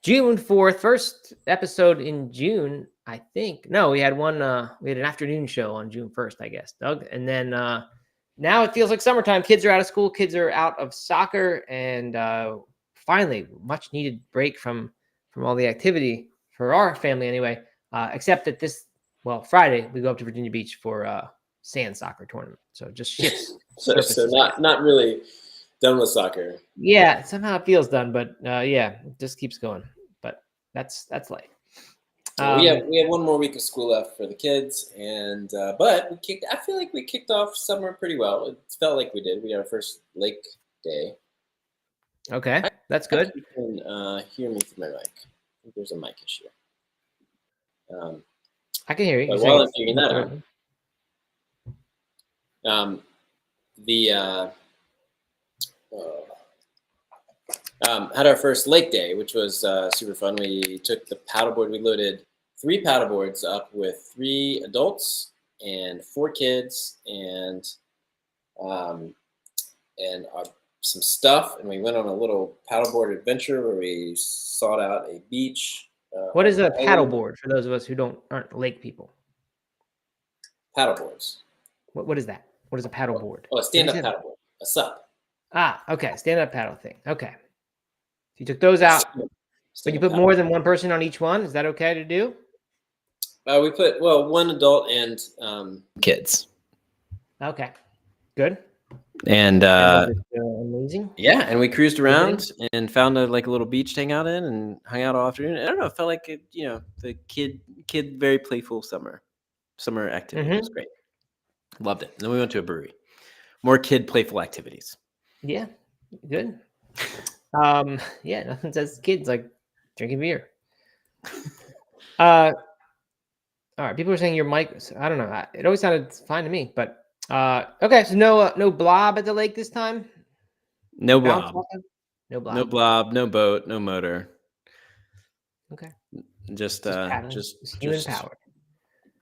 June 4th, first episode in June, I think. No, we had we had an afternoon show on June 1st, I guess, Doug. And then now it feels like summertime. Kids are out of school, kids are out of soccer, and finally, much needed break from all the activity for our family anyway. Except that Friday, we go up to Virginia Beach for sand soccer tournament. So it just shifts. so not really done with soccer. Yeah, somehow it feels done, but yeah, it just keeps going. But that's life. We have one more week of school left for the kids, and but I feel like we kicked off summer pretty well. It felt like we did. We had our first lake day. Okay, that's good. You can hear me through my mic. I think there's a mic issue. I can hear you. But while I'm figuring that out, had our first lake day, which was super fun. We took the paddleboard. We loaded 3 paddleboards up with 3 adults and 4 kids and some stuff. And we went on a little paddleboard adventure where we sought out a beach. What is a paddleboard for those of us who aren't lake people? Paddleboards. What is that? What is a paddleboard? Oh, a stand-up paddleboard. A sup. Okay. Stand-up paddle thing. Okay. You took those out, but you put more than one person on each one. Is that okay to do? We put, one adult and kids. Okay. Good. And amazing. Yeah, and we cruised around and found a little beach to hang out in and hung out all afternoon. I don't know, it felt like the kid very playful summer activity. It was great. Loved it. And then we went to a brewery. More kid playful activities. Yeah, good. Yeah, nothing says kids like drinking beer. All right, people are saying your mic. I don't know. It always sounded fine to me, but okay. So no blob at the lake this time. No blob. No blob. No blob. No boat. No motor. Okay. Just human powered.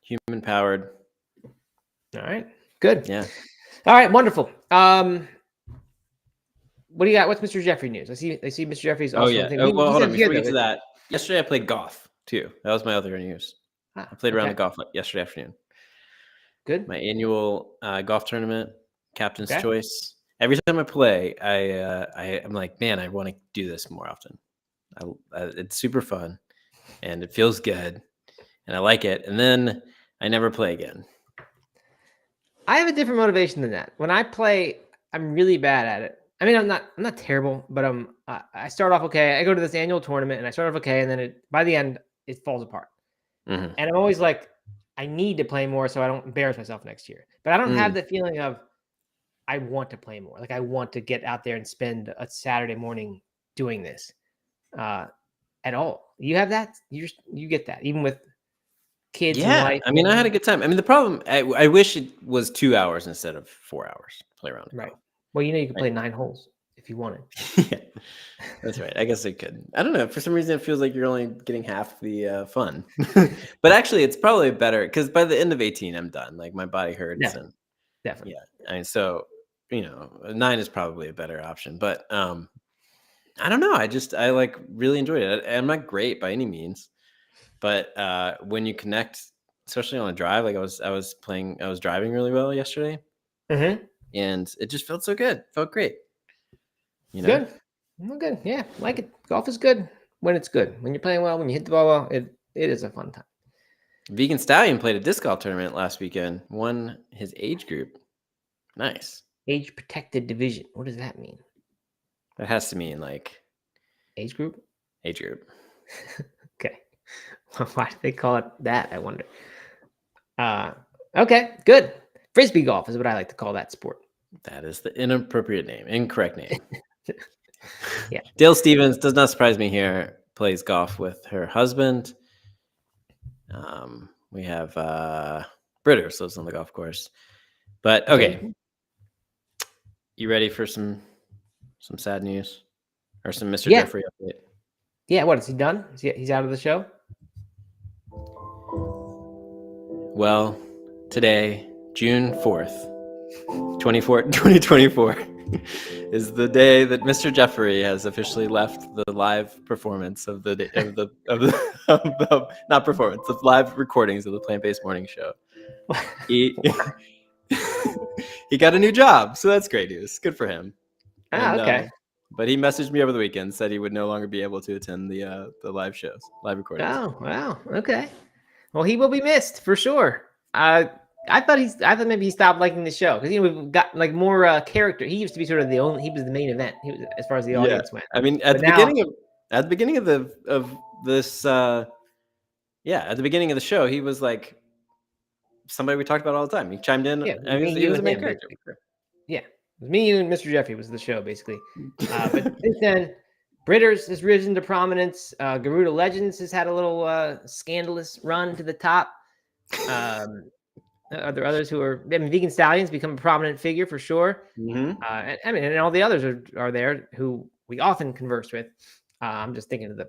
Human powered. All right. Good. Yeah. All right. Wonderful. What do you got? What's Mr. Jeffrey news? I see Mr. Jeffrey's also. Oh yeah. Hold on. Before we get to that, yesterday I played golf too. That was my other news. I played around the golf yesterday afternoon. Good. My annual golf tournament, captain's choice. Every time I play, I'm like, man, I want to do this more often. It's super fun, and it feels good, and I like it. And then I never play again. I have a different motivation than that. When I play, I'm really bad at it. I mean, I'm not terrible, but I start off okay. I go to this annual tournament and I start off okay, and then by the end it falls apart. And I'm always like, I need to play more so I don't embarrass myself next year. But I don't have the feeling of I want to play more. Like I want to get out there and spend a Saturday morning doing this at all. You have that? You get that even with kids. Yeah, and life. I mean, I had a good time. I mean, the problem, I wish it was 2 hours instead of 4 hours to play around. Right. Well, you could play 9 holes if you wanted. Yeah, that's right. I guess I could. I don't know. For some reason, it feels like you're only getting half the fun. But actually, it's probably better because by the end of 18, I'm done. Like my body hurts. Yeah, and definitely. Yeah. I mean, so 9 is probably a better option. But I don't know. I really enjoyed it. I'm not great by any means, but when you connect, especially on a drive, like I was driving really well yesterday. And it just felt so good. Felt great. Good. Well, good. Yeah, like it. Golf is good when it's good. When you're playing well, when you hit the ball well, it is a fun time. Vegan Stallion played a disc golf tournament last weekend. Won his age group. Nice. Age protected division. What does that mean? That has to mean like age group. Age group. Okay. Why do they call it that? I wonder. Okay. Good. Frisbee golf is what I like to call that sport. That is the incorrect name. Yeah. Dale Stevens, does not surprise me here, plays golf with her husband. We have Britters lives on the golf course. But okay. You ready for some sad news? Or some Mr. Jeffrey update? Yeah, what is he done? He's out of the show? Well, today, June 4th, 2024, is the day that Mr. Jeffrey has officially left the live performance of the not performance, of live recordings of the Plant-Based Morning Show. He he got a new job, so that's great news. Good for him. And Okay. but he messaged me over the weekend, said he would no longer be able to attend the live shows, live recordings. Oh, wow. Okay. Well, he will be missed for sure. I thought maybe he stopped liking the show because we've got like more character. He used to be sort of he was the main event. He was as far as the Yeah, audience went. I mean, But now, at the beginning of this, at the beginning of the show, he was like somebody we talked about all the time. He chimed in. yeah, it was I me, mean, he you, was a and main him character. basically. Yeah, it was me, you, and Mr. Jeffrey was the show basically. But since then, Britters has risen to prominence. Garuda Legends has had a little scandalous run to the top. Are there others who are? I mean, Vegan Stallions become a prominent figure for sure. And all the others are there who we often converse with. I'm just thinking of the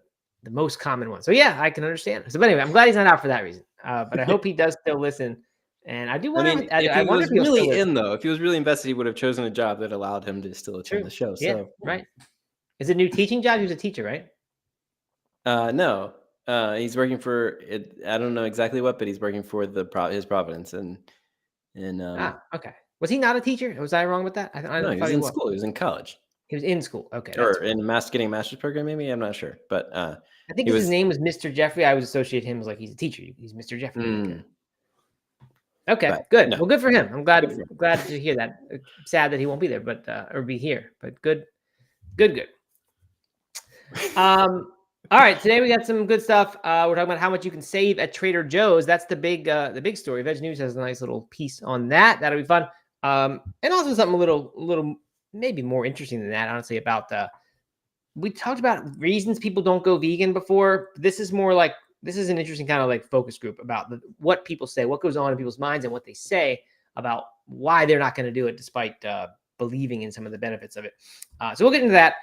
most common one. So yeah, I can understand. So, but anyway, I'm glad he's not out for that reason. But I hope he does still listen. And I do I wonder. mean, if I he wonder was if he'll still really listen. in, though, if he was really invested, he would have chosen a job that allowed him to still attend the show. Yeah, So right. Is it a new teaching job? He was a teacher, right? no, he's working for it. I don't know exactly what, but he's working for his Providence and Okay. Was he not a teacher? Was I wrong with that? I no, he thought was he in was. school. He was in college He was in school. Okay, that's or fine. in getting a master's program. Maybe I'm not sure, but I think he his was. name was Mr. Jeffrey. I would associate him as like he's a teacher. He's Mr. Jeffrey. Okay, But good. no, Well, good for him. I'm good for him. glad to hear that. Sad that he won't be there, but or be here. But good. All right. Today we got some good stuff. We're talking about how much you can save at Trader Joe's. That's the big story. Veg News has a nice little piece on that. That'll be fun. And also something a little maybe more interesting than that. Honestly, about we talked about reasons people don't go vegan before. This is more like this is an interesting kind of like focus group about what people say, what goes on in people's minds, and what they say about why they're not going to do it, despite believing in some of the benefits of it. So we'll get into that.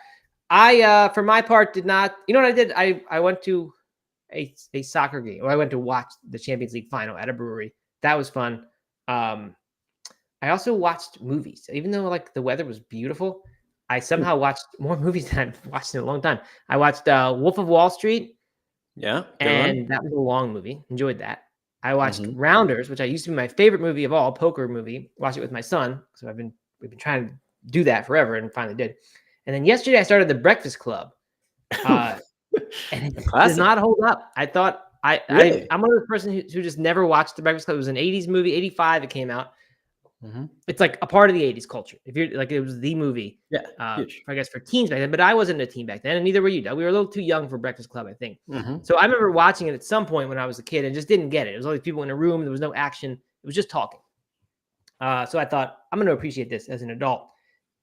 I, for my part, did not. You know what I did? I went to a soccer game, or I went to watch the Champions League final at a brewery. That was fun. I also watched movies, even though like the weather was beautiful. I somehow watched more movies than I've watched in a long time. I watched Wolf of Wall Street. Yeah, good one. And that was a long movie. Enjoyed that. I watched Rounders, which I used to be my favorite movie of all, poker movie. Watched it with my son. So we've been trying to do that forever and finally did. And then yesterday I started The Breakfast Club. And it did not hold up. I thought Really? I'm one of those person who just never watched The Breakfast Club. It was an 80s movie, 85 it came out. It's like a part of the 80s culture. If you're like, it was the movie. Yeah, huge. I guess for teens back then, but I wasn't a teen back then, and neither were you, Doug. We were a little too young for Breakfast Club, I think. So I remember watching it at some point when I was a kid and just didn't get it. It was all these people in a room. There was no action. It was just talking. So I thought, I'm going to appreciate this as an adult.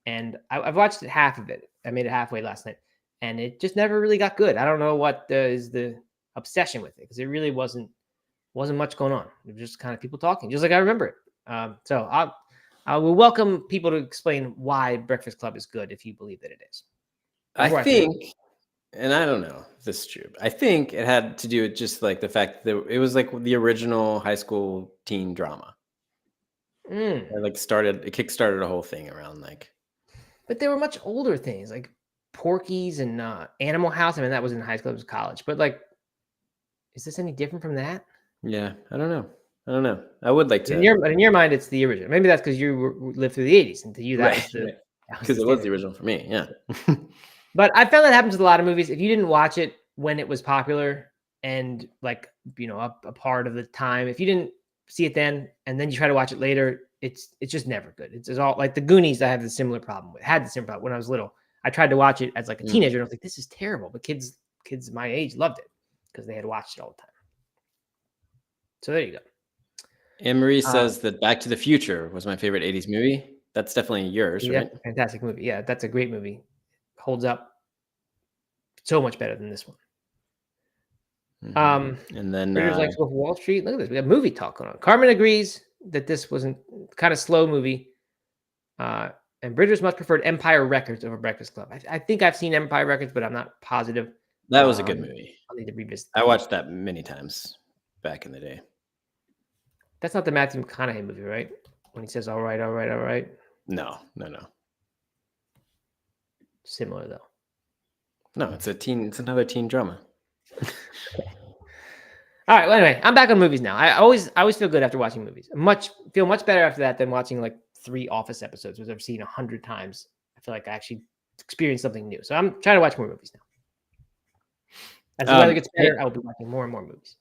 And I've watched half of it. I made it halfway last night, and it just never really got good. I don't know what is the obsession with it, because it really wasn't much going on. It was just kind of people talking, just like I remember it. So I will welcome people to explain why Breakfast Club is good if you believe that it is. I think, and I don't know if this is true, but I think it had to do with just like the fact that it was like the original high school teen drama. It like kickstarted a whole thing around like. But there were much older things like Porky's and Animal House. I mean, that was in high school, it was college. But like, is this any different from that? Yeah, I don't know. I would like to. In your mind, it's the original. Maybe that's because you lived through the 80s, and to you, that was the because it was the original for me. Yeah. But I found that happens with a lot of movies. If you didn't watch it when it was popular and like, a part of the time, if you didn't see it then, and then you try to watch it later, it's just never good. It's all like the Goonies. I have the similar problem with. Had the similar problem when I was little. I tried to watch it as like a teenager, and I was like, this is terrible. But kids my age loved it because they had watched it all the time. So there you go. Anne-Marie says that Back to the Future was my favorite 80s movie. That's definitely yours, right? Fantastic movie. Yeah, that's a great movie. Holds up so much better than this one. And then Readers like Wall Street. Look at this. We have movie talk going on. Carmen agrees that this wasn't kind of slow movie. And Bridgers much preferred Empire Records over Breakfast Club. I think I've seen Empire Records, but I'm not positive. That was a good movie. I'll need to revisit. I watched that many times back in the day. That's not the Matthew McConaughey movie, right? When he says, all right. No. similar though. No, it's another teen drama. All right. Well, anyway, I'm back on movies now. I always feel good after watching movies. Feel much better after that than watching like 3 Office episodes, which I've seen 100 times. I feel like I actually experienced something new. So I'm trying to watch more movies now. As the weather gets better, I will be watching more and more movies.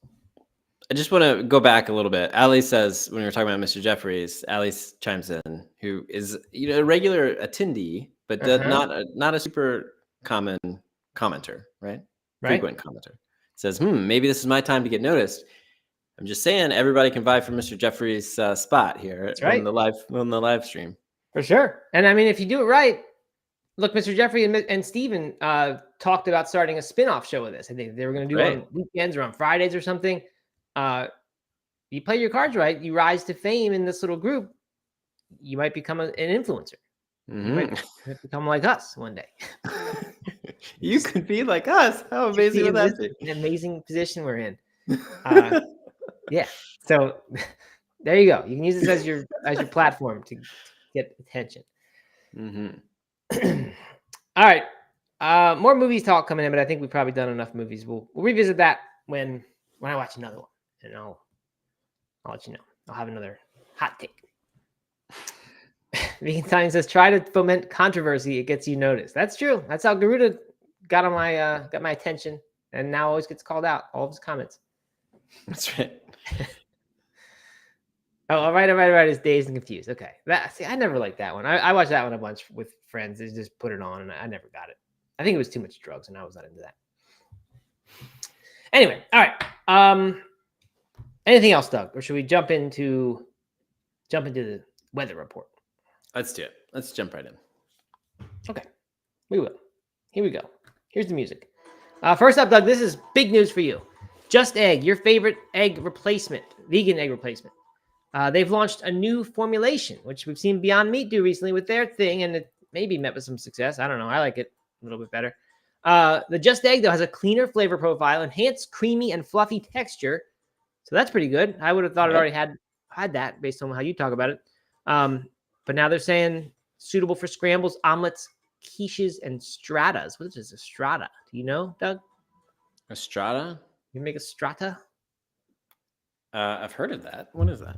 I just want to go back a little bit. Ali says, when we were talking about Mr. Jeffries, Ali chimes in, who is a regular attendee, but not a super common commenter, right? Frequent commenter. Says, maybe this is my time to get noticed. I'm just saying, everybody can vie for Mr. Jeffries' spot here on the live stream. For sure. And I mean, if you do it right, look, Mr. Jeffrey and Steven talked about starting a spin-off show with this. I think they were going to do it on weekends or on Fridays or something. You play your cards right, you rise to fame in this little group, you might become an influencer. You might become like us one day. You could be like us. How amazing would that be? An amazing position we're in. Yeah. So there you go. You can use this as your platform to get attention. All right. More movies talk coming in, but I think we've probably done enough movies. We'll revisit that when I watch another one, and I'll let you know. I'll have another hot take. Vegan Time says, try to foment controversy. It gets you noticed. That's true. That's how Garuda got my attention, and now always gets called out. All of his comments. That's right. Oh, all right. It's Dazed and Confused. Okay. I never liked that one. I watched that one a bunch with friends. They just put it on, and I never got it. I think it was too much drugs, and I was not into that. Anyway, all right. Anything else, Doug, or should we jump into the weather report? Let's do it. Let's jump right in. Okay, we will. Here we go. Here's the music. First up, Doug, this is big news for you. Just Egg, your favorite egg replacement, vegan egg replacement. They've launched a new formulation, which we've seen Beyond Meat do recently with their thing, and it maybe met with some success. I don't know. I like it a little bit better. The Just Egg, though, has a cleaner flavor profile, enhanced creamy and fluffy texture. So that's pretty good. I would have thought it already had that based on how you talk about it. But now they're saying suitable for scrambles, omelets, quiches, and stratas. What is a strata? Do you know, Doug? A strata? You make a strata? I've heard of that. What is that?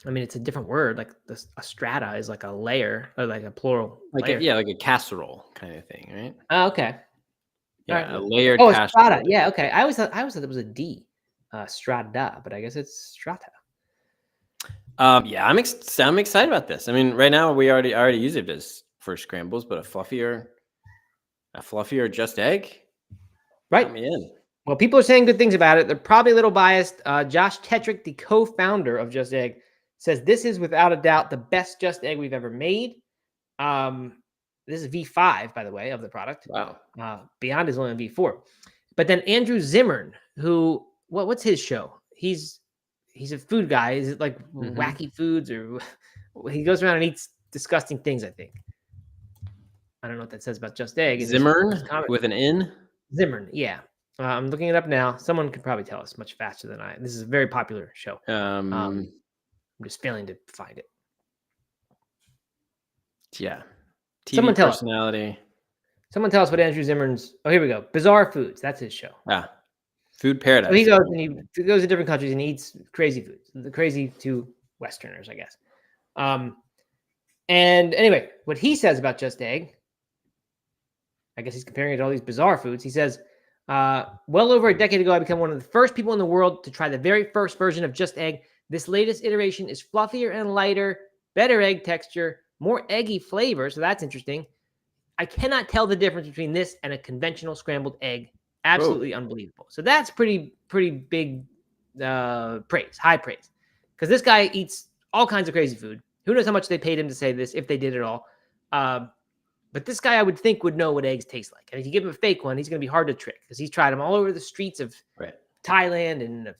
I mean, it's a different word. Like a strata is like a layer, or like a plural. Like like a casserole kind of thing, right? Oh, okay. Yeah, right. A layered casserole. Strata. Yeah, okay. I always thought it was a D, strata, but I guess it's strata. Yeah, I'm excited about this. I mean, right now I already use it for scrambles, but a fluffier Just Egg, right? Got me in. Well, people are saying good things about it. They're probably a little biased. Josh Tetrick, the co-founder of Just Egg, says this is without a doubt the best Just Egg we've ever made. This is V5, by the way, of the product. Wow. Beyond is only on V4. But then Andrew Zimmern, who what's his show? He's a food guy. Is it like Wacky Foods, or he goes around and eats disgusting things? I think. I don't know what that says about Just Egg. Zimmern with an N. Zimmern, yeah. I'm looking it up now. Someone could probably tell us much faster than I. This is a very popular show. I'm just failing to find it. Yeah. TV Someone tell personality. us. Someone tell us what Andrew Zimmern's. Oh, here we go. Bizarre Foods. That's his show. Food Paradise. So he goes to different countries and he eats crazy foods. The crazy to Westerners, I guess. And anyway, what he says about Just Egg, I guess he's comparing it to all these bizarre foods. He says, well over a decade ago, I became one of the first people in the world to try the very first version of Just Egg. This latest iteration is fluffier and lighter, better egg texture, more eggy flavor. So that's interesting. I cannot tell the difference between this and a conventional scrambled egg. Absolutely unbelievable. So that's pretty big praise, high praise. Because this guy eats all kinds of crazy food. Who knows how much they paid him to say this, if they did at all. But this guy, I would think, would know what eggs taste like. And if you give him a fake one, he's going to be hard to trick because he's tried them all over the streets of Thailand and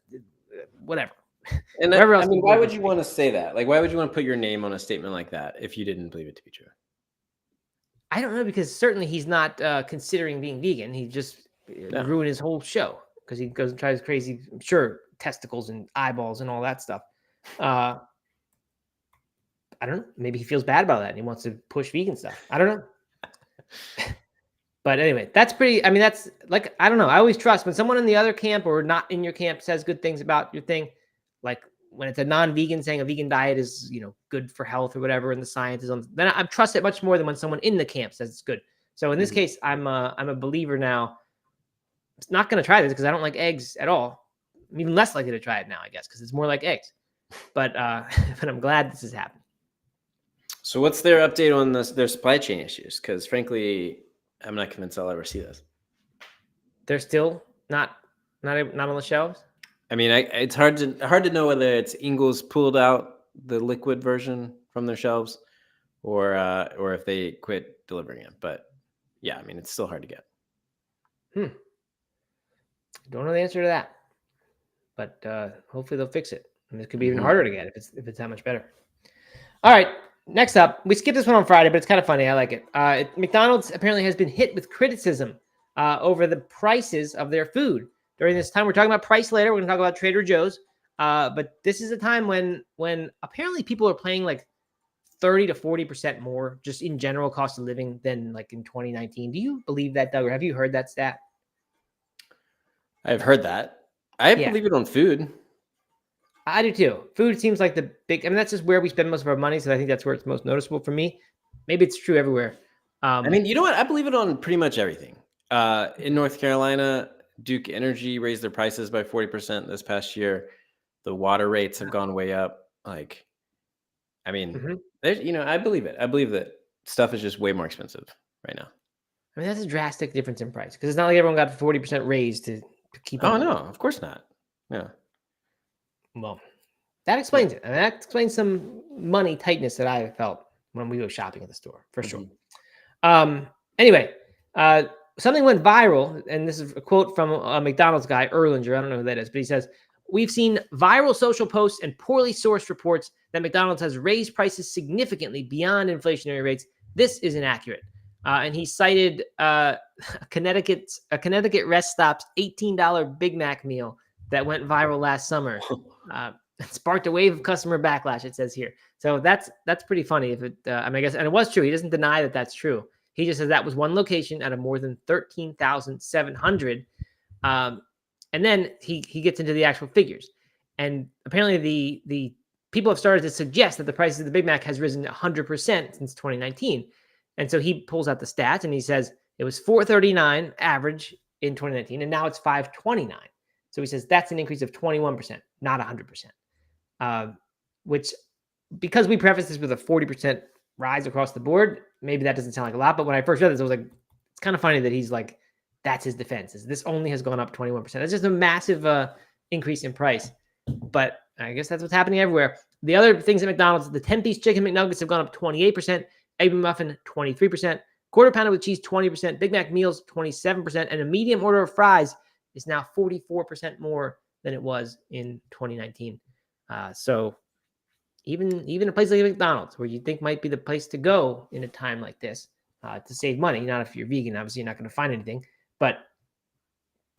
whatever. And wherever else. I mean, why would you want to say that? Like, why would you want to put your name on a statement like that if you didn't believe it to be true? I don't know, because certainly he's not considering being vegan. He just ruined his whole show because he goes and tries crazy, I'm sure, testicles and eyeballs and all that stuff. I don't know. Maybe he feels bad about that and he wants to push vegan stuff. I don't know. But anyway, that's pretty. I mean, that's like, I don't know. I always trust when someone in the other camp or not in your camp says good things about your thing, like when it's a non-vegan saying a vegan diet is, good for health or whatever, and the science is on. Then I trust it much more than when someone in the camp says it's good. So in this case, I'm a believer now. It's not going to try this because I don't like eggs at all. I'm even less likely to try it now, I guess, because it's more like eggs. But but I'm glad this is happening. So what's their update on their supply chain issues? Because frankly, I'm not convinced I'll ever see this. They're still not on the shelves. I mean, it's hard to know whether it's Ingles pulled out the liquid version from their shelves, or if they quit delivering it. But yeah, I mean, it's still hard to get. Don't know the answer to that, but hopefully they'll fix it. And this could be even harder to get if it's that much better. All right, next up, we skipped this one on Friday, but it's kind of funny. I like it. McDonald's apparently has been hit with criticism over the prices of their food during this time. We're talking about price later. We're going to talk about Trader Joe's, but this is a time when apparently people are paying like 30 to 40% more just in general cost of living than like in 2019. Do you believe that, Doug, or have you heard that stat? I've heard that. I believe it on food. I do too. Food seems like the big, I mean, that's just where we spend most of our money. So I think that's where it's most noticeable for me. Maybe it's true everywhere. I mean, you know what? I believe it on pretty much everything. In North Carolina, Duke Energy raised their prices by 40% this past year. The water rates have gone way up. Like, I mean, I believe it. I believe that stuff is just way more expensive right now. I mean, that's a drastic difference in price because it's not like everyone got 40% raise to keep up. Oh, no, of course not. Yeah. Well, that explains it. And that explains some money tightness that I felt when we go shopping at the store, for sure. Anyway, something went viral, and this is a quote from a McDonald's guy, Erlinger. I don't know who that is, but he says, "We've seen viral social posts and poorly sourced reports that McDonald's has raised prices significantly beyond inflationary rates. This is inaccurate." And he cited a Connecticut rest stop's $18 Big Mac meal that went viral last summer. It sparked a wave of customer backlash, it says here. So that's pretty funny. If it, I mean, I guess, and it was true. He doesn't deny that that's true. He just says that was one location out of more than 13,700. And then he gets into the actual figures. And apparently the people have started to suggest that the price of the Big Mac has risen 100% since 2019. And so he pulls out the stats and he says it was $4.39 average in 2019, and now it's $5.29. So he says that's an increase of 21%, not 100%. Which, because we preface this with a 40% rise across the board, maybe that doesn't sound like a lot. But when I first read this, I was like, it's kind of funny that he's like, that's his defense. Is this only has gone up 21%. It's just a massive increase in price. But I guess that's what's happening everywhere. The other things at McDonald's, the 10-piece chicken McNuggets have gone up 28%, Egg McMuffin 23%, quarter pounder with cheese 20%, Big Mac meals 27%, and a medium order of fries is now 44% more than it was in 2019. So even a place like McDonald's, where you think might be the place to go in a time like this to save money, not if you're vegan, obviously you're not going to find anything, but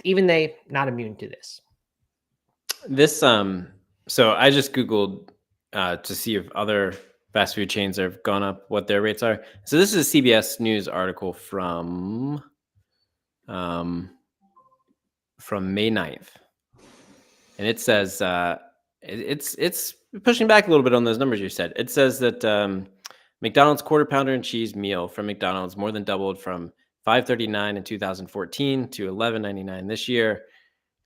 even they not immune to this. So I just Googled to see if other fast food chains have gone up, what their rates are. So this is a CBS News article from May 9th. And it says it's pushing back a little bit on those numbers you said. It says that McDonald's quarter pounder and cheese meal from McDonald's more than doubled from $5.39 in 2014 to $11.99 this year.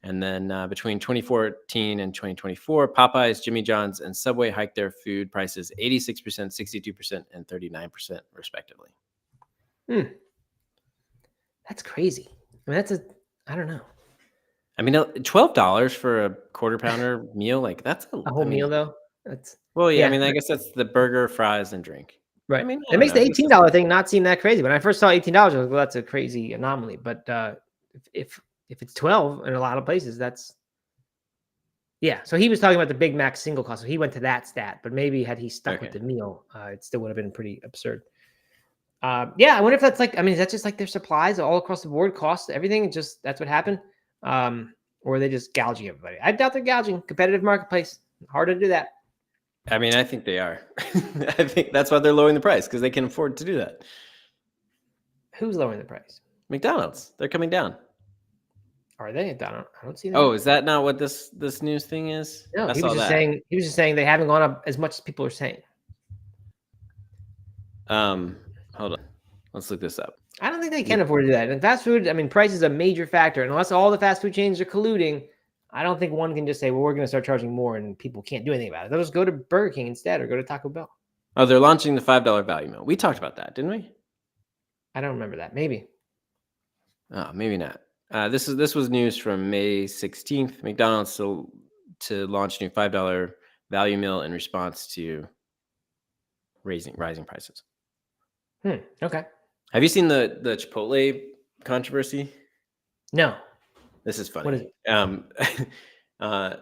And then between 2014 and 2024, Popeyes, Jimmy John's, and Subway hiked their food prices 86%, 62%, and 39%, respectively. That's crazy. I mean, I don't know. I mean, $12 for a quarter pounder meal, like that's a whole meal, though. That's yeah. I mean, I guess that's the burger, fries, and drink. Right. I mean, it makes the $18 thing not seem that crazy. When I first saw $18, I was like, well, that's a crazy anomaly. But if it's 12 in a lot of places, that's So he was talking about the Big Mac single cost. So he went to that stat, but maybe had he stuck with the meal, it still would have been pretty absurd. I wonder if that's like, I mean, is that just like their supplies all across the board cost everything? Just that's what happened. Or are they just gouging everybody? I doubt they're gouging. Competitive marketplace. Hard to do that. I mean, I think they are. I think that's why they're lowering the price, because they can afford to do that. Who's lowering the price? McDonald's. They're coming down. Are they? I don't see that. Oh, is that not what this news thing is? No, I he was saw just that. saying. He was just saying they haven't gone up as much as people are saying. Hold on. Let's look this up. I don't think they can afford to do that. And fast food, I mean, price is a major factor. And unless all the fast food chains are colluding, I don't think one can just say, well, we're going to start charging more and people can't do anything about it. They'll just go to Burger King instead or go to Taco Bell. Oh, they're launching the $5 value meal. We talked about that, didn't we? I don't remember that. Maybe. Oh, maybe not. This was news from May 16th. McDonald's to launch new $5 value meal in response to rising prices. Okay. Have you seen the Chipotle controversy? No. This is funny. What is it?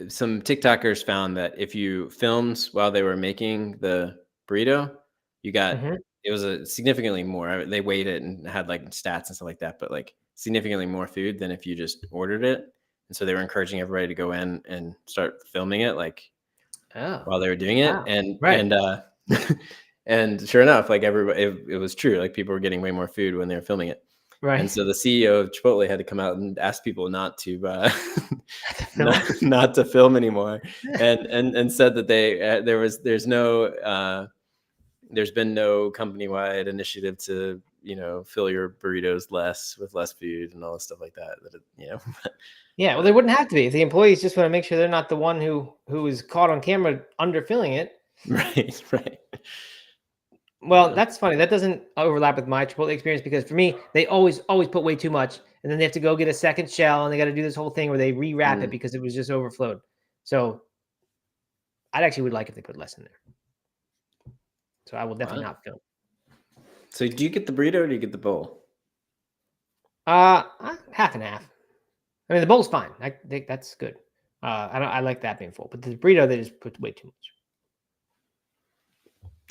Some TikTokers found that if you filmed while they were making the burrito, you got it was a significantly more. They weighed it and had like stats and stuff like that, but like significantly more food than if you just ordered it. And so they were encouraging everybody to go in and start filming it like while they were doing it. Wow. And sure enough, like everybody, it was true. Like people were getting way more food when they were filming it. Right. And so the CEO of Chipotle had to come out and ask people not to not to film anymore, and said that there's been no company-wide initiative to fill your burritos with less food and all this stuff like that. Yeah, well, they wouldn't have to be if the employees just want to make sure they're not the one who is caught on camera underfilling it. Right. Well, that's funny. That doesn't overlap with my Chipotle experience because for me, they always put way too much, and then they have to go get a second shell, and they got to do this whole thing where they rewrap it because it was just overflowed. So, I actually would like if they put less in there. So I will definitely not film. So do you get the burrito or do you get the bowl? Half and half. I mean, the bowl's fine. I think that's good. I like that being full, but the burrito they just put way too much.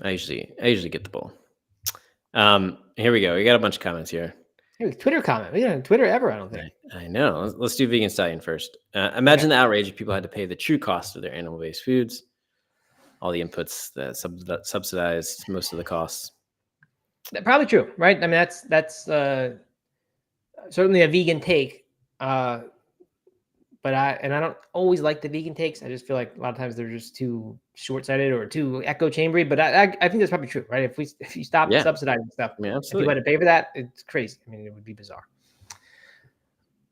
I usually get the bowl. Here we go. We got a bunch of comments here. Hey, Twitter comment. We don't have Twitter ever, I don't think. I know. Let's do vegan stallion first. Imagine the outrage if people had to pay the true cost of their animal-based foods. All the inputs that subsidized most of the costs. Probably true, right? I mean, that's certainly a vegan take. But I don't always like the vegan takes. I just feel like a lot of times they're just too short-sighted or too echo chambery. But I think that's probably true, right? If you stop subsidizing stuff, if you had to pay for that, it's crazy. I mean, it would be bizarre.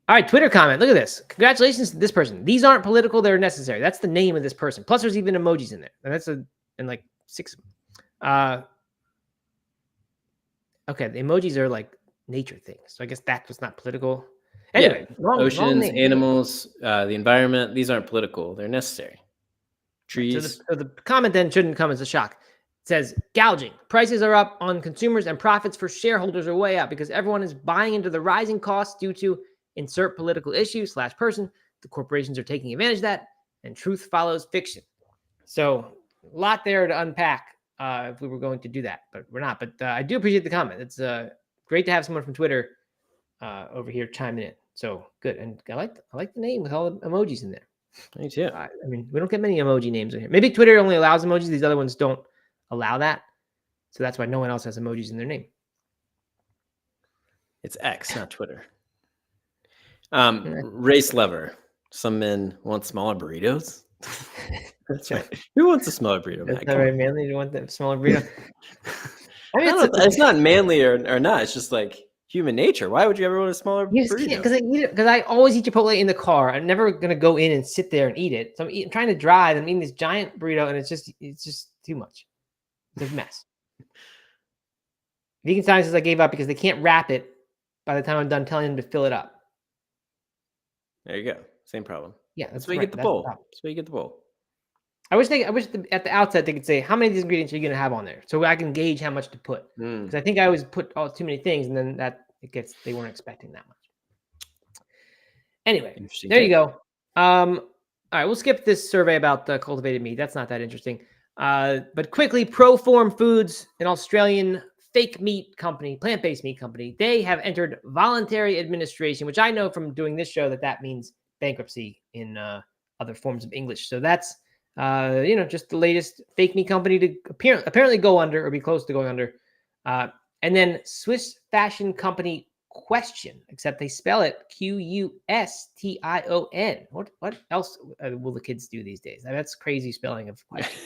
All right, Twitter comment. Look at this. Congratulations to this person. These aren't political; they're necessary. That's the name of this person. Plus, there's even emojis in there, and that's like 6 of them. Okay, the emojis are like nature things, so I guess that was not political. Anyway, oceans, animals, the environment, these aren't political. They're necessary. Trees. So the comment then shouldn't come as a shock. It says, gouging. Prices are up on consumers and profits for shareholders are way up because everyone is buying into the rising costs due to insert political issue / person. The corporations are taking advantage of that, and truth follows fiction. So a lot there to unpack if we were going to do that, but we're not. But I do appreciate the comment. It's great to have someone from Twitter over here chiming in. So good, and I like the name with all the emojis in there. Me too. I mean, we don't get many emoji names in here. Maybe Twitter only allows emojis; these other ones don't allow that, so that's why no one else has emojis in their name. It's X, not Twitter. Race lover. Some men want smaller burritos. That's right. Who wants a smaller burrito? That's not very manly to want that smaller burrito. I mean, it's not manly or not. It's just like human nature. Why would you ever want a smaller burrito? Because I always eat Chipotle in the car. I'm never gonna go in and sit there and eat it. So I'm trying to drive. I'm eating this giant burrito, and it's just too much. It's a mess. Vegan sciences I gave up because they can't wrap it by the time I'm done telling them to fill it up. There you go. Same problem. Yeah, that's why you get the bowl. That's why you get the bowl. I wish at the outset they could say how many of these ingredients are you going to have on there, so I can gauge how much to put. Because I think I always put too many things, and then they weren't expecting that much. Anyway, there you go. All right, we'll skip this survey about the cultivated meat. That's not that interesting. But quickly, Proform Foods, an Australian fake meat company, plant-based meat company, they have entered voluntary administration, which I know from doing this show that means bankruptcy in other forms of English. So that's just the latest fake meat company to apparently go under or be close to going under. And then Swiss fashion company Question, except they spell it Qustion. What else will the kids do these days? That's crazy spelling of question.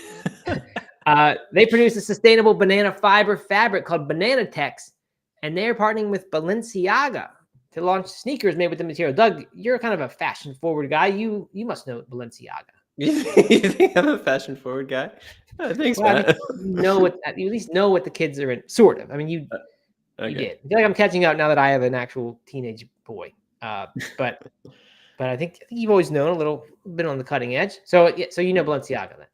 They produce a sustainable banana fiber fabric called Banana Tex, and they're partnering with Balenciaga to launch sneakers made with the material. Doug, you're kind of a fashion forward guy. You must know Balenciaga. You think I'm a fashion forward guy? Thanks, Well, Matt. you at least know what the kids are in. Sort of. I mean, you did. I feel like I'm catching out now that I have an actual teenage boy. But I think you've always known a little bit on the cutting edge. So you know Balenciaga then.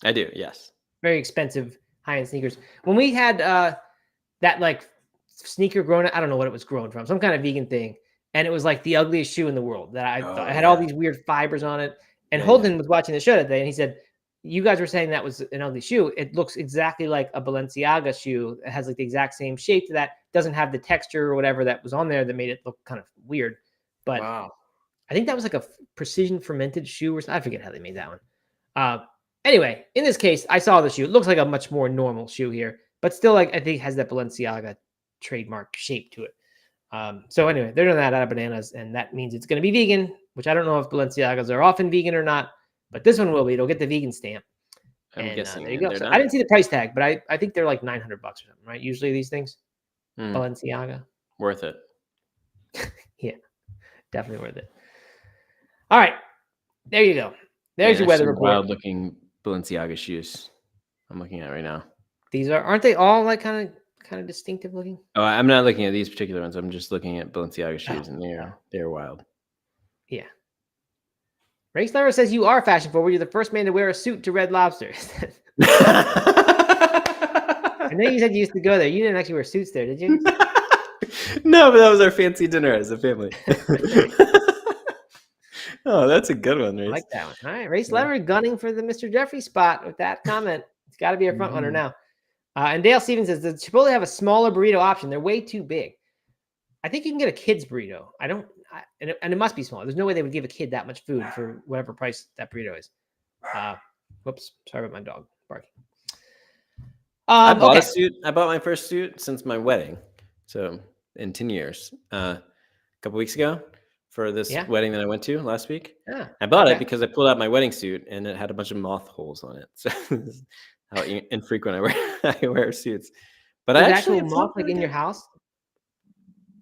I do, yes. Very expensive high-end sneakers. When we had that like sneaker grown, I don't know what it was grown from, some kind of vegan thing, and it was like the ugliest shoe in the world. That I thought it had all these weird fibers on it. And Holden was watching the show that day, and he said, "You guys were saying that was an ugly shoe. It looks exactly like a Balenciaga shoe. It has like the exact same shape to that. Doesn't have the texture or whatever that was on there that made it look kind of weird." But I think that was like a precision fermented shoe, or something. I forget how they made that one. Anyway, in this case, I saw the shoe. It looks like a much more normal shoe here, but still, like I think has that Balenciaga trademark shape to it. So anyway, they're doing that out of bananas, and that means it's going to be vegan, which I don't know if Balenciagas are often vegan or not, but this one will be. It'll get the vegan stamp. I'm guessing. There you go. So I didn't see the price tag, but I think they're like $900 or something, right? Usually these things, Balenciaga. Worth it. Yeah, definitely worth it. All right, there you go. There's your weather report. Wild looking Balenciaga shoes. I'm looking at right now. These aren't they all like kind of distinctive looking? Oh, I'm not looking at these particular ones. I'm just looking at Balenciaga shoes, and they're wild. Yeah. Race Lover says you are fashion forward. You're the first man to wear a suit to Red Lobster. I know you said you used to go there. You didn't actually wear suits there, did you? No, but that was our fancy dinner as a family. Oh, that's a good one, Race. I like that one. All right, Race Lover gunning for the Mr. Jeffrey spot with that comment. It's got to be a front runner now. And Dale Stevens says, does Chipotle have a smaller burrito option? They're way too big. I think you can get a kid's burrito. And it must be small. There's no way they would give a kid that much food for whatever price that burrito is. Whoops. Sorry about my dog barking. I bought a suit. I bought my first suit since my wedding. So in 10 years, a couple weeks ago for this wedding that I went to last week. I bought it because I pulled out my wedding suit and it had a bunch of moth holes on it. So this is how infrequent I wear suits. But I actually moth like in your house.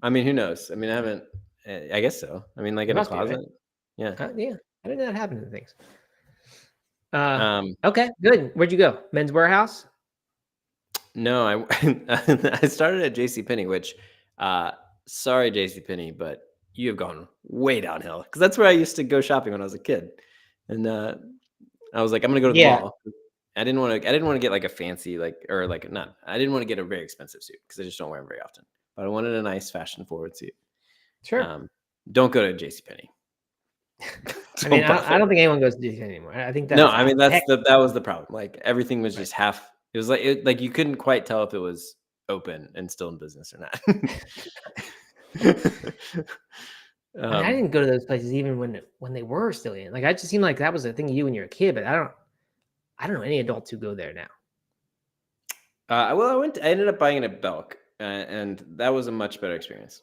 I mean, who knows? I mean, I haven't. I guess so. I mean, like in a closet. Right? Yeah. Yeah. I didn't know that happened to things. Okay, good. Where'd you go? Men's Warehouse? No, I started at JCPenney, which, sorry, JCPenney, but you have gone way downhill because that's where I used to go shopping when I was a kid. And I was like, I'm gonna go to the mall. I didn't want to get like a fancy I didn't want to get a very expensive suit because I just don't wear them very often. But I wanted a nice fashion forward suit. Sure. Don't go to JCPenney. I mean, I don't think anyone goes to JCPenney anymore. I think that that was the problem. Like everything was just half. It was like you couldn't quite tell if it was open and still in business or not. I didn't go to those places even when they were still in. Like I just seemed like that was a thing you when you were a kid, but I don't know any adults who go there now. Well, I ended up buying it at Belk, and that was a much better experience.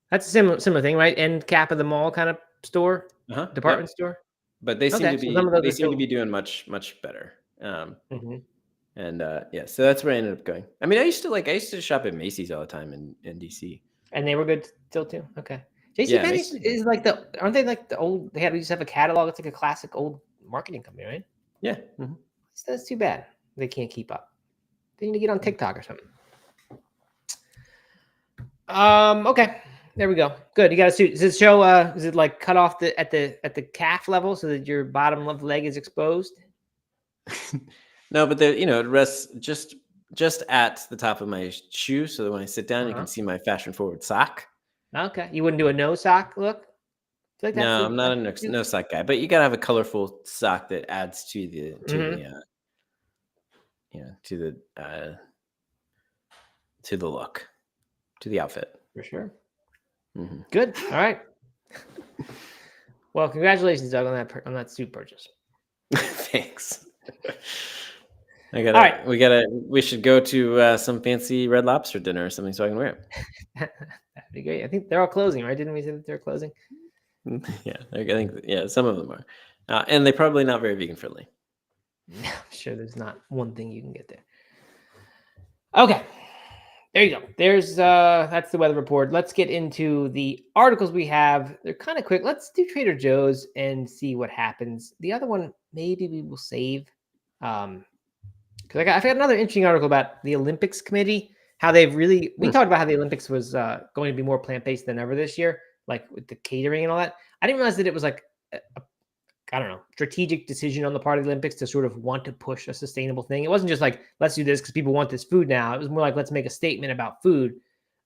That's a similar thing, right? End cap of the mall kind of store, department store. But they seem to be doing much better. And so that's where I ended up going. I mean, I used to shop at Macy's all the time in DC. And they were good still too. Okay. JCPenney is like aren't they like the old? They used to have a catalog. It's like a classic old marketing company, right? Yeah. That's too bad they can't keep up. They need to get on TikTok or something. Okay. There we go. Good. You got a suit. Does it show? Is it like cut off at the calf level so that your bottom left leg is exposed? No, but it rests just at the top of my shoe, so that when I sit down, you can see my fashion forward sock. Okay. You wouldn't do a no sock look? Like no, I'm not a no sock guy, but you gotta have a colorful sock that adds to the look, to the outfit. For sure. Good. All right. Well, congratulations, Doug, on that suit purchase. Thanks. right. We should go to some fancy Red Lobster dinner or something so I can wear it. That'd be great. I think they're all closing, right? Didn't we say that they're closing? Yeah, I think some of them are, and they're probably not very vegan friendly. No, I'm sure there's not one thing you can get there. Okay, there you go. There's that's the weather report. Let's get into the articles we have. They're kind of quick. Let's do Trader Joe's and see what happens. The other one maybe we will save, because I got another interesting article about the Olympics committee. How they've really we talked about how the Olympics was going to be more plant-based than ever this year, like with the catering and all that. I didn't realize that it was like I don't know, strategic decision on the part of the Olympics to sort of want to push a sustainable thing. It wasn't just like, let's do this because people want this food now. It was more like, let's make a statement about food.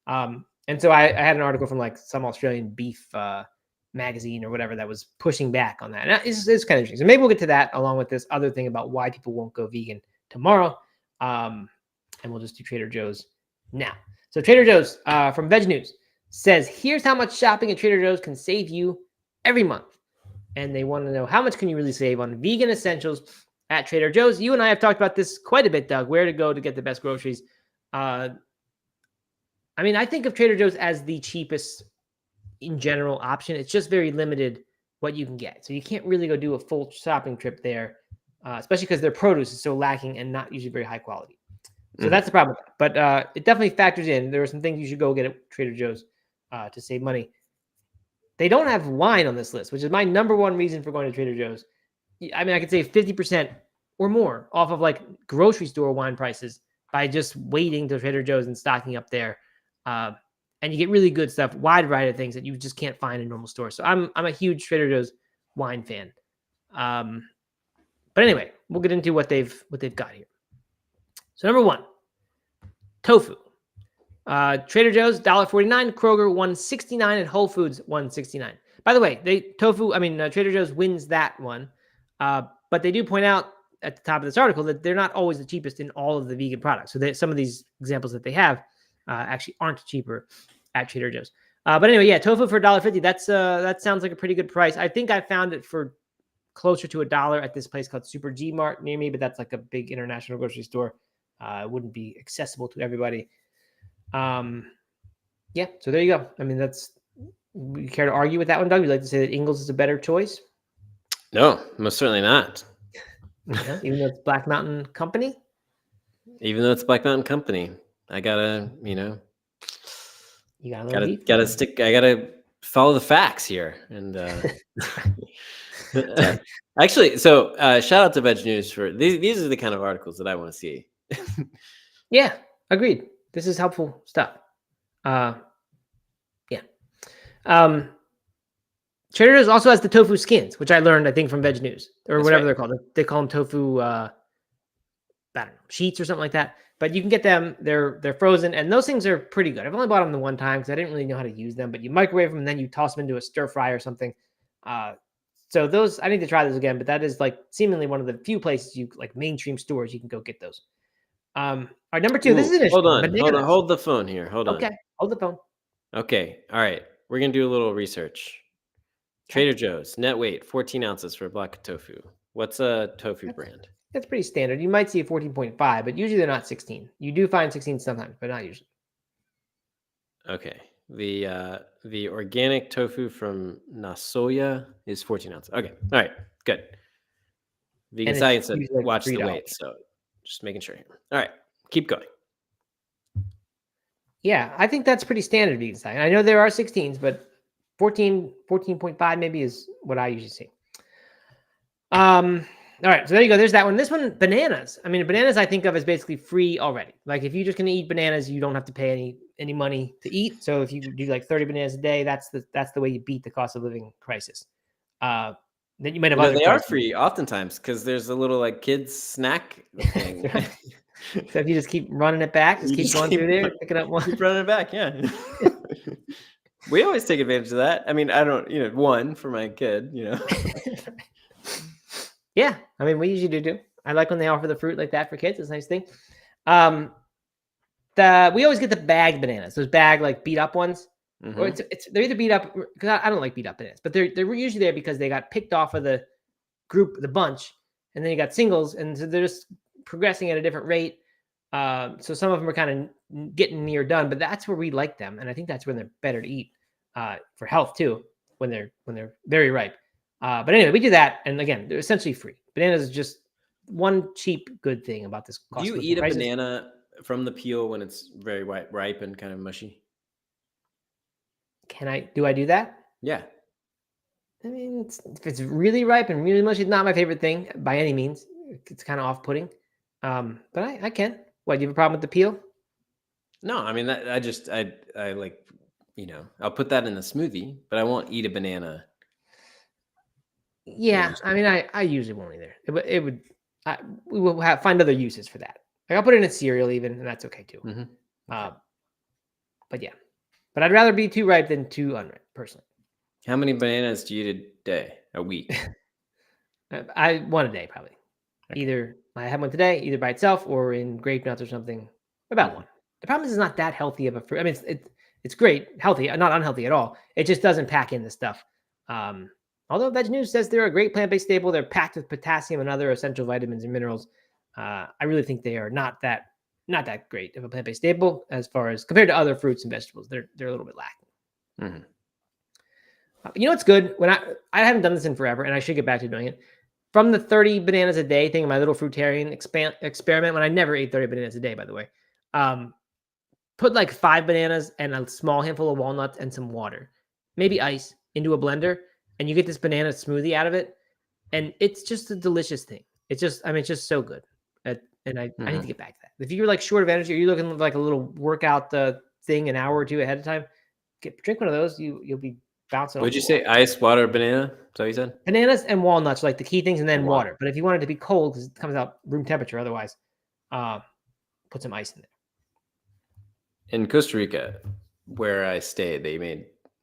And so I had an article from like some Australian beef magazine or whatever that was pushing back on that. And it's kind of interesting. So maybe we'll get to that along with this other thing about why people won't go vegan tomorrow. And we'll just do Trader Joe's now. So Trader Joe's from Veg News says, here's how much shopping at Trader Joe's can save you every month. And they want to know how much can you really save on vegan essentials at Trader Joe's. You and I have talked about this quite a bit, Doug, where to go to get the best groceries. I mean, I think of Trader Joe's as the cheapest in general option. It's just very limited what you can get. So you can't really go do a full shopping trip there, especially because their produce is so lacking and not usually very high quality. So that's the problem. But it definitely factors in. There are some things you should go get at Trader Joe's to save money. They don't have wine on this list, which is my number one reason for going to Trader Joe's. I mean, I could save 50% or more off of like grocery store wine prices by just waiting till Trader Joe's and stocking up there. And you get really good stuff, wide variety of things that you just can't find in normal stores. So I'm a huge Trader Joe's wine fan. But anyway, we'll get into what they've got here. So number one, tofu. Trader Joe's $1.49, Kroger $1.69, and Whole Foods $1.69. By the way, Trader Joe's wins that one, but they do point out at the top of this article that they're not always the cheapest in all of the vegan products. So some of these examples that they have actually aren't cheaper at Trader Joe's. But anyway, yeah, tofu for $1.50. That sounds like a pretty good price. I think I found it for closer to $1 at this place called Super G Mart near me, but that's like a big international grocery store. It wouldn't be accessible to everybody. Yeah, so there you go. I mean, you care to argue with that one, Doug? You'd like to say that Ingles is a better choice? No, most certainly not. Yeah, even though it's Black Mountain Company? Even though it's Black Mountain Company, I gotta, you gotta follow the facts here. And actually, so shout out to Veg News for these are the kind of articles that I want to see. Yeah, agreed. This is helpful stuff. Yeah. Trader Joe's also has the tofu skins, which I learned, I think, from Veg News or whatever they're called. They call them tofu, I don't know, sheets or something like that. But you can get them. They're frozen, and those things are pretty good. I've only bought them the one time because I didn't really know how to use them. But you microwave them, and then you toss them into a stir fry or something. So those, I need to try those again. But that is like seemingly one of the few places like mainstream stores you can go get those. All right, number two. This is interesting. Hold the phone here. Hold on. Okay, hold the phone. Okay, all right. We're gonna do a little research. Trader Joe's net weight 14 ounces for a block of tofu. What's a tofu brand? That's pretty standard. You might see a 14.5, but usually they're not 16. You do find 16 sometimes, but not usually. Okay. The organic tofu from Nasoya is 14 ounces. Okay. All right. Good. Vegan Science said watch the weight, so just making sure here. All right. Keep going. Yeah, I think that's pretty standard vegan science. I know there are 16s, but 14.5 maybe is what I usually see. All right, so there you go. There's that one. This one, bananas. I mean, bananas I think of as basically free already. Like if you're just going to eat bananas, you don't have to pay any money to eat. So if you do like 30 bananas a day, that's the way you beat the cost of living crisis. Then you might have they are free oftentimes because there's a little like kids snack thing. So if you just keep running it back, keep going through there, picking up one. Keep running it back, yeah. We always take advantage of that. I mean, I don't, one for my kid, Yeah, I mean, we usually do. I like when they offer the fruit like that for kids. It's a nice thing. We always get the bagged bananas, those bagged like beat up ones. Mm-hmm. Or they're either beat up because I don't like beat up bananas, but they're usually there because they got picked off of the group, the bunch, and then you got singles, and so they're just progressing at a different rate. So some of them are kind of getting near done, but that's where we like them, and I think that's when they're better to eat for health too, when they're very ripe. But anyway, we do that, and again, they're essentially free. Bananas is just one cheap good thing about this. Do you eat a banana from the peel when it's very ripe and kind of mushy? Do I do that? Yeah. I mean, if it's really ripe and really mushy, it's not my favorite thing by any means. It's kind of off-putting. But I can. What, do you have a problem with the peel? No, I mean, I like, I'll put that in the smoothie, but I won't eat a banana. Yeah, I mean, I usually won't either. We will find other uses for that. Like I'll put it in a cereal even, and that's okay too. But yeah, but I'd rather be too ripe than too unripe, personally. How many bananas do you eat a week? One a day, probably. Okay. Either I have one today, either by itself or in grape nuts or something. About one. The problem is it's not that healthy of a fruit. I mean, it's great, healthy, not unhealthy at all. It just doesn't pack in the stuff. Although Veg News says they're a great plant-based staple, they're packed with potassium and other essential vitamins and minerals. I really think they are not that great of a plant-based staple as far as compared to other fruits and vegetables. They're a little bit lacking. You know what's good? When I haven't done this in forever, and I should get back to doing it. From the 30 bananas a day thing, my little fruitarian experiment, when I never ate 30 bananas a day, by the way, put like 5 bananas and a small handful of walnuts and some water, maybe ice, into a blender, and you get this banana smoothie out of it, and it's just a delicious thing. It's just so good. And I need to get back to that. If you're like short of energy, or you're looking like a little workout thing an hour or two ahead of time, drink one of those. You'll be bouncing. Would you say ice, water, banana? Is that what you said? Bananas and walnuts are like the key things, and then water. But if you want it to be cold, because it comes out room temperature otherwise, put some ice in there. In Costa Rica, where I stayed,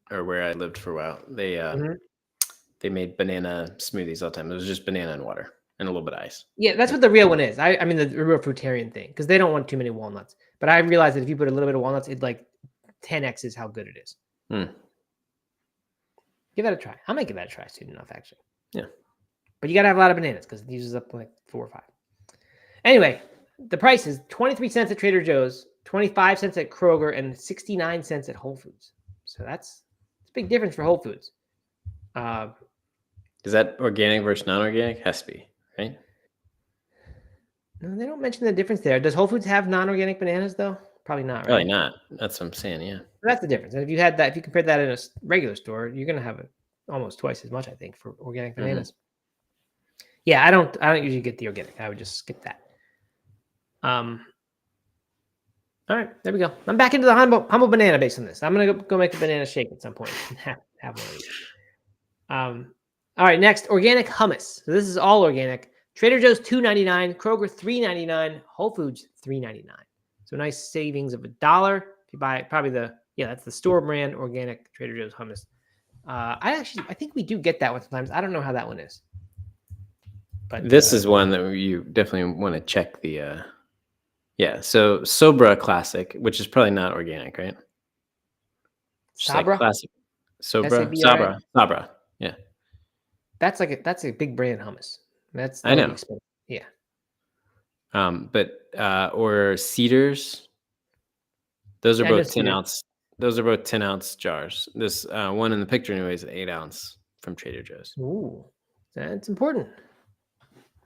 where I lived for a while, they made banana smoothies all the time. It was just banana and water and a little bit of ice. Yeah, that's what the real one is. I mean the real fruitarian thing, because they don't want too many walnuts. But I realized that if you put a little bit of walnuts, it like 10x is how good it is. Give that a try. I might give that a try soon enough, actually. Yeah. But you got to have a lot of bananas because it uses up like 4 or 5. Anyway, the price is 23 cents at Trader Joe's, 25 cents at Kroger, and 69 cents at Whole Foods. So that's a big difference for Whole Foods. Is that organic versus non-organic? Has to be, right? No, they don't mention the difference there. Does Whole Foods have non-organic bananas, though? Probably not, right? Probably not. That's what I'm saying, yeah. That's the difference. And if you compare that in a regular store, you're going to have almost twice as much, I think, for organic bananas. Yeah, I don't usually get the organic. I would just skip that. All right, there we go. I'm back into the humble banana based on this. I'm going to go make a banana shake at some point and have one of these. All right, next, organic hummus. So this is all organic. Trader Joe's $2.99, Kroger $3.99, Whole Foods $3.99. So nice savings of $1 if you buy probably that's the store brand organic Trader Joe's hummus. I think we do get that one sometimes. I don't know how that one is. But this is one that you definitely want to check the so Sobra Classic, which is probably not organic, right? Sabra? Like classic. Sabra. Yeah. That's a big brand hummus. I know. Expensive. Yeah. Or Cedars. Those are both 10 ounce. Those are both 10 ounce jars. This one in the picture, anyway, is 8 ounce from Trader Joe's. Ooh, that's important,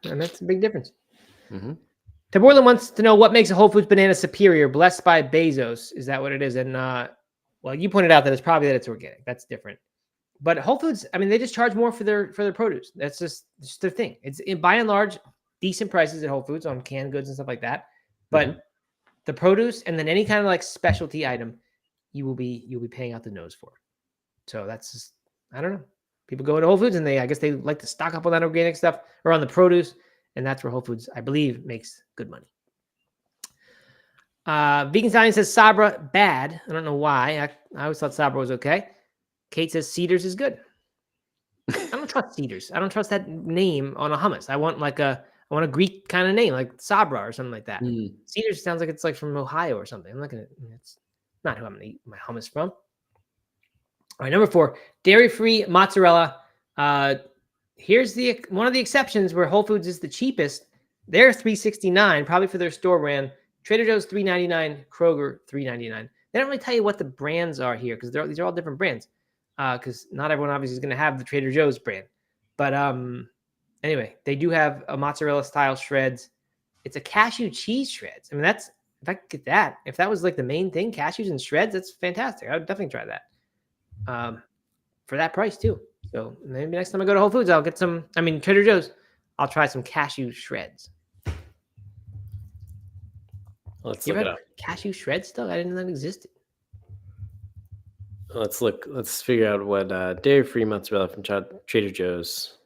and that's a big difference. Taborlin wants to know what makes a Whole Foods banana superior. Blessed by Bezos, is that what it is? And well, you pointed out that it's organic. That's different. But Whole Foods, I mean, they just charge more for their produce. That's just their thing. It's by and large decent prices at Whole Foods on canned goods and stuff like that. But the produce and then any kind of like specialty item, you'll be paying out the nose for. So that's just, I don't know. People go to Whole Foods and I guess they like to stock up on that organic stuff or on the produce, and that's where Whole Foods, I believe, makes good money. Vegan Science says Sabra bad. I don't know why. I always thought Sabra was okay. Kate says Cedars is good. I don't trust Cedars. I don't trust that name on a hummus. I want a Greek kind of name, like Sabra or something like that. Cedars sounds like it's like from Ohio or something. It's not who I'm going to eat my hummus from. All right, number 4, dairy-free mozzarella. Here's one of the exceptions where Whole Foods is the cheapest. They're $3.69, probably for their store brand. Trader Joe's $3.99, Kroger $3.99. They don't really tell you what the brands are here because these are all different brands. Because not everyone obviously is going to have the Trader Joe's brand. But anyway, they do have a mozzarella style shreds. It's a cashew cheese shreds. I mean, that's if I could get that. If that was like the main thing, cashews and shreds, that's fantastic. I would definitely try that. For that price too. So maybe next time I go to Whole Foods, I'll get some. I mean, Trader Joe's, I'll try some cashew shreds. Let's You look ever it had up. cashew shreds stuff? I didn't know that existed. Let's look. Let's figure out what dairy-free mozzarella from Trader Joe's.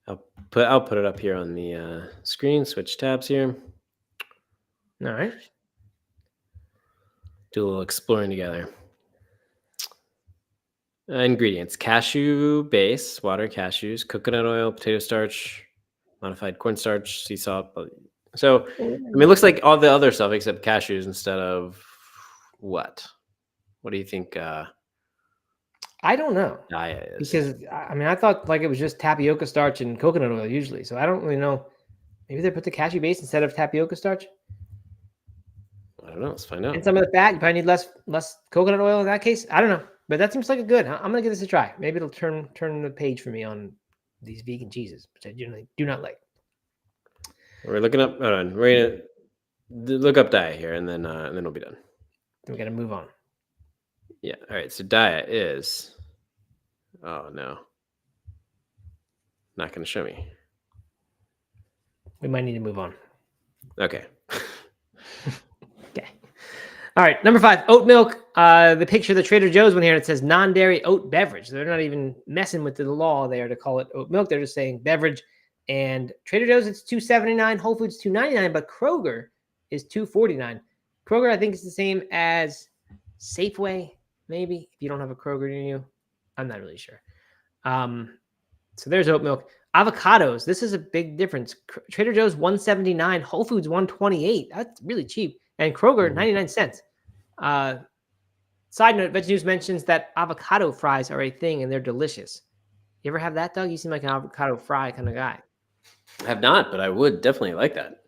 I'll put it up here on the screen. Switch tabs here. All right. Do a little exploring together. Ingredients: cashew base, water, cashews, coconut oil, potato starch, modified cornstarch, sea salt. So, I mean, it looks like all the other stuff except cashews instead of what? What do you think I don't know. diet is? Because, I mean, I thought like it was just tapioca starch and coconut oil usually. So I don't really know. Maybe they put the cashew base instead of tapioca starch. I don't know. Let's find out. And some of the fat, you probably need less coconut oil in that case. I don't know. But that seems like a good. I'm going to give this a try. Maybe it'll turn the page for me on these vegan cheeses, which I generally do not like. We're looking up. Hold on. We're gonna look up diet here, and then we'll be done. We got to move on. Yeah. All right. So diet is. Oh no. Not going to show me. We might need to move on. Okay. Okay. All right. Number 5, oat milk. The picture of the Trader Joe's one here, it says non-dairy oat beverage. They're not even messing with the law there to call it oat milk. They're just saying beverage. And Trader Joe's, it's $2.79. Whole Foods, $2.99. But Kroger is $2.49. Kroger, I think, is the same as Safeway, maybe, if you don't have a Kroger near you. I'm not really sure. So there's oat milk. Avocados. This is a big difference. Trader Joe's $1.79. Whole Foods $1.28. That's really cheap. And Kroger 99 cents. Side note: Veg News mentions that avocado fries are a thing and they're delicious. You ever have that, Doug? You seem like an avocado fry kind of guy. I have not, but I would definitely like that.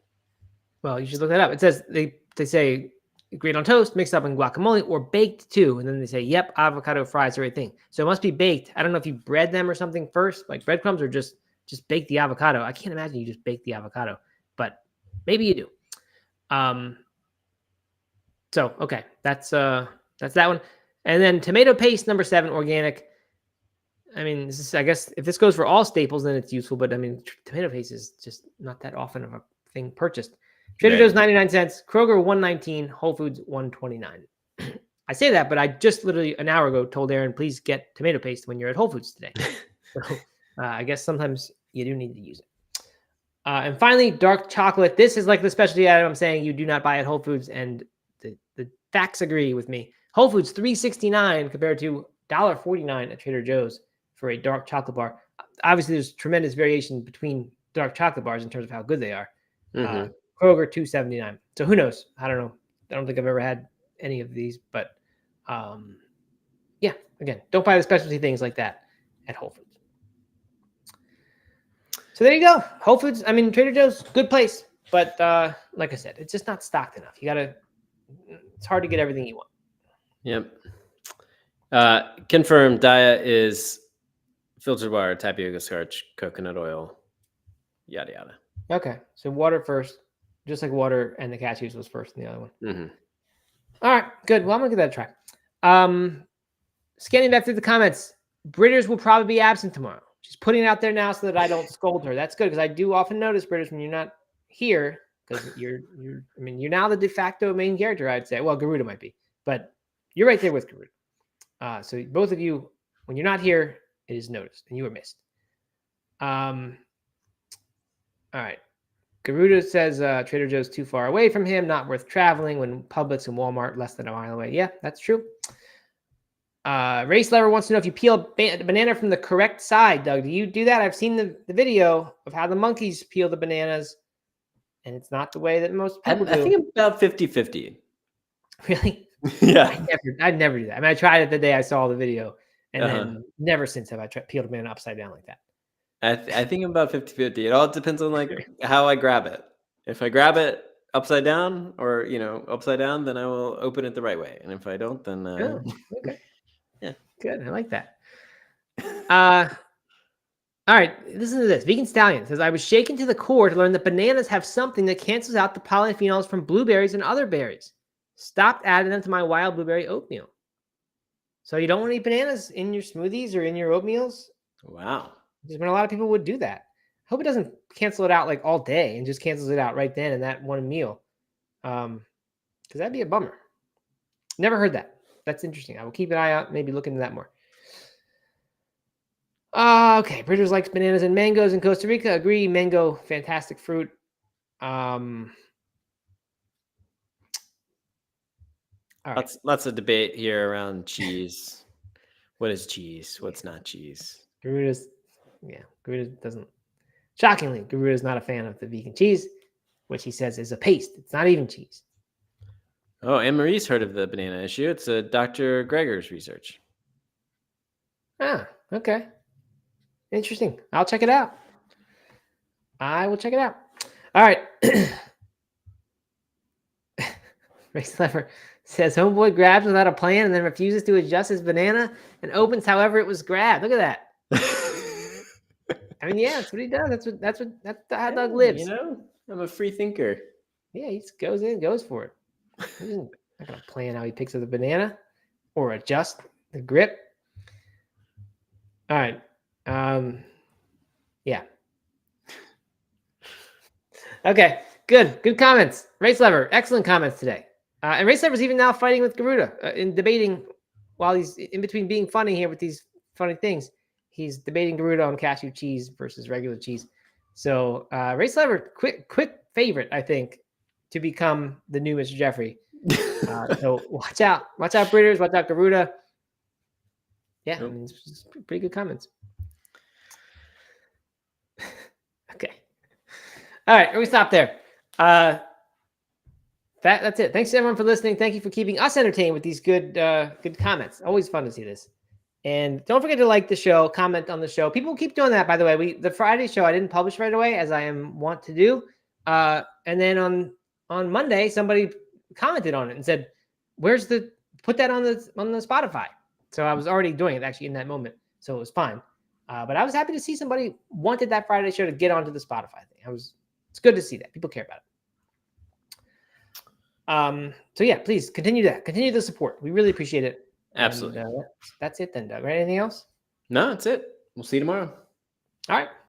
Well, you should look that up. It says they say grate on toast, mixed up in guacamole, or baked too. And then they say, yep, avocado fries are a thing. So it must be baked. I don't know if you bread them or something first, like breadcrumbs, or just bake the avocado. I can't imagine you just bake the avocado, but maybe you do. So okay, that's that one. And then tomato paste, number 7, organic. I mean, this is, I guess if this goes for all staples, then it's useful. But I mean, tomato paste is just not that often of a thing purchased. Trader Joe's 99 cents, Kroger 119, Whole Foods 129. I say that, but I just literally an hour ago told Aaron, please get tomato paste when you're at Whole Foods today. So I guess sometimes you do need to use it. And finally, dark chocolate. This is like the specialty item I'm saying you do not buy at Whole Foods, and the facts agree with me. Whole Foods $3.69 compared to $1.49 at Trader Joe's for a dark chocolate bar. Obviously, there's tremendous variation between dark chocolate bars in terms of how good they are. Mm-hmm. Kroger $2.79. So who knows? I don't know. I don't think I've ever had any of these, but yeah. Again, don't buy the specialty things like that at Whole Foods. So there you go. Whole Foods. I mean, Trader Joe's, good place, but like I said, it's just not stocked enough. It's hard to get everything you want. Yep. Confirmed diet is filtered water, tapioca starch, coconut oil, yada yada. Okay, so water first, just like water and the cashews was first in the other one. Mm-hmm. All right, good. Well, I'm gonna give that a try. Scanning back through the comments, Britters will probably be absent tomorrow. She's putting it out there now so that I don't scold her. That's good because I do often notice Britters when you're not here because you're now the de facto main character. I'd say. Well, Garuda might be, but you're right there with Garuda. So both of you, when you're not here, it is noticed and you are missed. All right. Garuda says Trader Joe's too far away from him, not worth traveling when Publix and Walmart less than a mile away. Yeah, that's true. Race Lever wants to know if you peel a banana from the correct side. Doug, do you do that? I've seen the video of how the monkeys peel the bananas, and it's not the way that most people do. I think about 50-50. Really? Yeah. I'd never do that. I mean, I tried it the day I saw the video, and then never since have I peeled a banana upside down like that. I think I'm about 50-50. It all depends on like how I grab it. If I grab it upside down or upside down, then I will open it the right way. And if I don't, then Oh, okay. yeah. Good. I like that. All right. Listen to this. Vegan Stallion says, I was shaken to the core to learn that bananas have something that cancels out the polyphenols from blueberries and other berries. Stopped adding them to my wild blueberry oatmeal. So you don't want to eat bananas in your smoothies or in your oatmeals? Wow. Because when a lot of people would do that. I hope it doesn't cancel it out like all day and just cancels it out right then in that one meal. Because that'd be a bummer. Never heard that. That's interesting. I will keep an eye out, maybe look into that more. Okay. Bridgers likes bananas and mangoes in Costa Rica. Agree. Mango, fantastic fruit. All right. Lots of debate here around cheese. What is cheese? What's not cheese? Garuda's doesn't. Shockingly, Garuda's not a fan of the vegan cheese, which he says is a paste. It's not even cheese. Oh, Anne-Marie's heard of the banana issue. It's a Dr. Greger's research. Ah, okay. Interesting. I'll check it out. I will check it out. All right. Race Lever says, homeboy grabs without a plan and then refuses to adjust his banana and opens however it was grabbed. Look at that. I mean, yeah, that's what he does. That's the hot dog lives. I'm a free thinker. Yeah, he just goes in, goes for it. He's not gonna plan how he picks up the banana or adjust the grip. All right. Yeah. Okay. Good comments. Race Lever, excellent comments today. And Race Lever's even now fighting with Garuda in debating while he's in between being funny here with these funny things. He's debating Garuda on cashew cheese versus regular cheese. So Race Lever, quick favorite, I think, to become the new Mr. Jeffrey. So watch out, Britters, watch out, Garuda. Yeah, I mean, it's pretty good comments. Okay. All right, we stop there. That's it. Thanks everyone for listening. Thank you for keeping us entertained with these good comments. Always fun to see this. And don't forget to like the show, comment on the show. People keep doing that, by the way. The Friday show I didn't publish right away, as I am wont to do. And then on Monday, somebody commented on it and said, put that on the Spotify. So I was already doing it actually in that moment, so it was fine. But I was happy to see somebody wanted that Friday show to get onto the Spotify thing. It's good to see that people care about it. So yeah, please continue the support. We really appreciate it. Absolutely. And, that's it then, Doug. Right? Anything else? No, that's it. We'll see you tomorrow. All right.